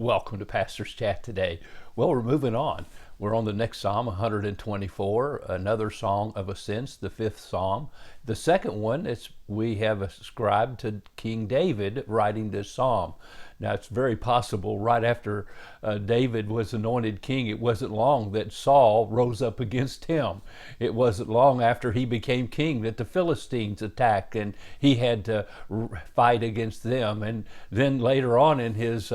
Welcome to Pastor's Chat today. Well, we're moving on. We're on the next Psalm, 124, another song of Ascents, the fifth Psalm. The second one is we have ascribed to King David writing this psalm. Now, it's very possible right after David was anointed king, it wasn't long that Saul rose up against him. It wasn't long after he became king that the Philistines attacked and he had to fight against them. And then later on in his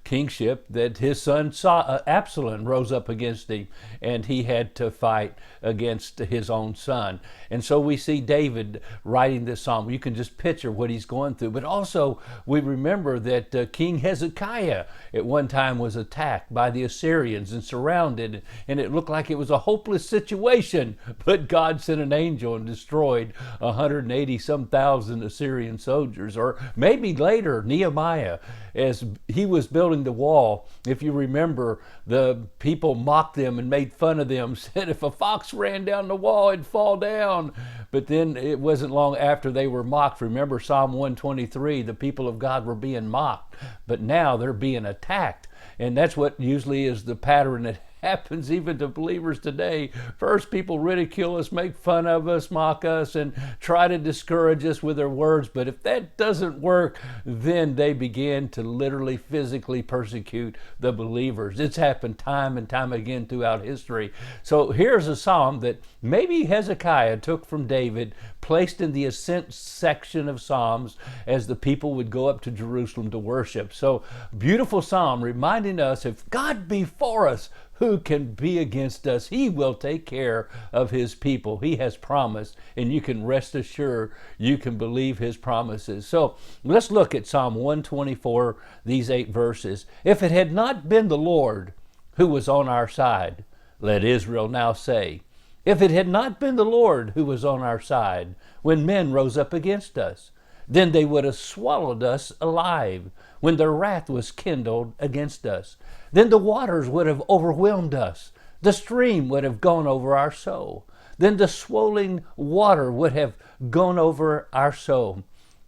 kingship, that his son Absolom rose up against him and he had to fight against his own son. And so we see David writing this psalm. You can just picture what he's going through. But also we remember that King Hezekiah at one time was attacked by the Assyrians and surrounded, and it looked like it was a hopeless situation. But God sent an angel and destroyed 180 some thousand Assyrian soldiers. Or maybe later, Nehemiah, as he was building the wall, if you remember, the people mocked them and made fun of them, said if a fox ran down the wall, it'd fall down. But then it wasn't long after they were mocked. Remember Psalm 123, the people of God were being mocked, but now they're being attacked. And that's what usually is the pattern that happens even to believers today. First, people ridicule us, make fun of us, mock us, and try to discourage us with their words. But if that doesn't work, then they begin to literally physically persecute the believers. It's happened time and time again throughout history. So here's a psalm that maybe Hezekiah took from David, placed in the Ascent section of Psalms as the people would go up to Jerusalem to worship. So beautiful psalm reminding us, if God be for us, who can be against us? He will take care of his people. He has promised, and you can rest assured you can believe his promises. So let's look at Psalm 124, these 8 verses. If it had not been the Lord who was on our side, let Israel now say, if it had not been the Lord who was on our side, when men rose up against us, then they would have swallowed us alive when their wrath was kindled against us. Then the waters would have overwhelmed us. The stream would have gone over our soul. Then the swollen water would have gone over our soul.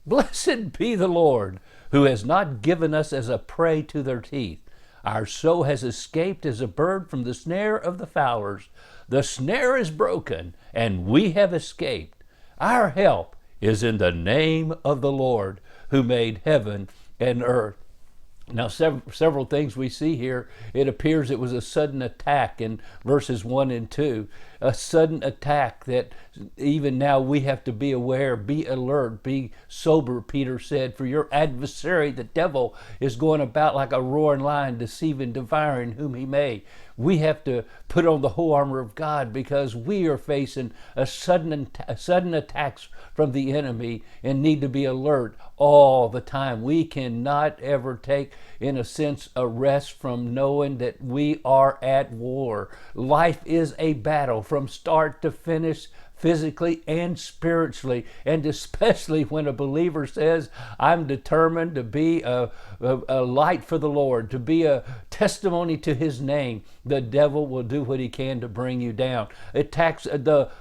Blessed be the Lord, who has not given us as a prey to their teeth. Our soul has escaped as a bird from the snare of the fowlers. The snare is broken, and we have escaped. Our help is in the name of the Lord, who made heaven and earth. Now, several things we see here. It appears it was a sudden attack in verses 1 and 2. A sudden attack that even now we have to be aware, be alert, be sober, Peter said, for your adversary, the devil, is going about like a roaring lion, deceiving, devouring whom he may. We have to put on the whole armor of God because we are facing a sudden attacks from the enemy and need to be alert all the time. We cannot ever take, in a sense, a rest from knowing that we are at war. Life is a battle from start to finish, physically and spiritually, and especially when a believer says, I'm determined to be a light for the Lord, to be a testimony to his name, the devil will do what he can to bring you down. Attacks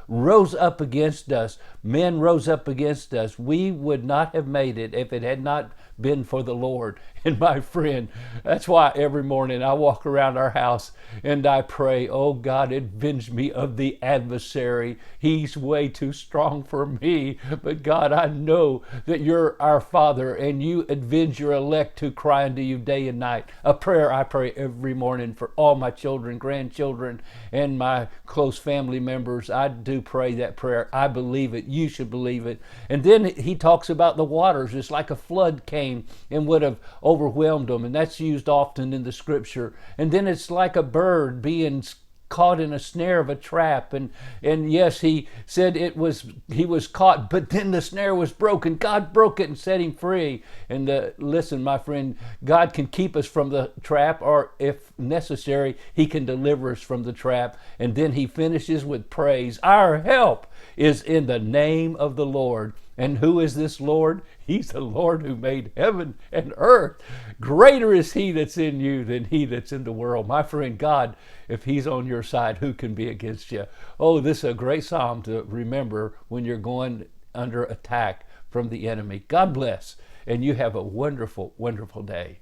rose up against us. Men rose up against us. We would not have made it if it had not been for the Lord. And my friend, that's why every morning I walk around our house and I pray, oh God, avenge me of the adversary. He's way too strong for me. But God, I know that you're our Father and you avenge your elect who cry unto you day and night. A prayer I pray every morning for all my children, grandchildren, and my close family members. I do pray that prayer. I believe it. You should believe it. And then he talks about the waters. It's like a flood came and would have overwhelmed them, and that's used often in the scripture. And then it's like a bird being caught in a snare of a trap, and yes, he said he was caught, but then the snare was broken. God broke it and set him free. And listen, my friend, God can keep us from the trap, or if necessary, he can deliver us from the trap. And then he finishes with praise. Our help is in the name of the Lord. And who is this Lord? He's the Lord who made heaven and earth. Greater is he that's in you than he that's in the world. My friend, God, if he's on your side, who can be against you? Oh, this is a great psalm to remember when you're going under attack from the enemy. God bless, and you have a wonderful, wonderful day.